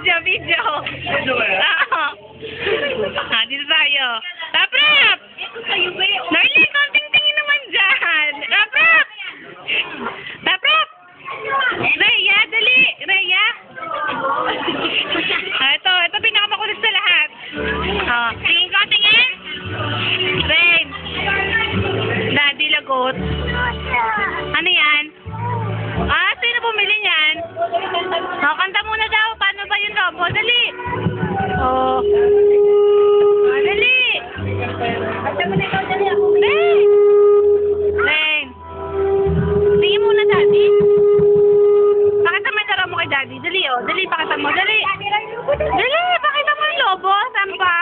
Video, video. Oo. Dito tayo. Rap-rap! Darling, konting tingin naman dyan. Rap-rap! Rap-rap! Rhea, dali! Rhea! Ito pinakamakulit sa lahat. Tingin ko, tingin! Rain! Daddy lagot. Ano yan? Sino bumili niyan? Kanta muna daw. Paano ba yun, Robo? Dali! Dali! Rain! Rain! Tingin muna, Daddy. Pakita mo yung laro mo kay Daddy. Dali, Dali, pakita mo. Dali! Dali! Pakita mo yung lobo. Saan pa?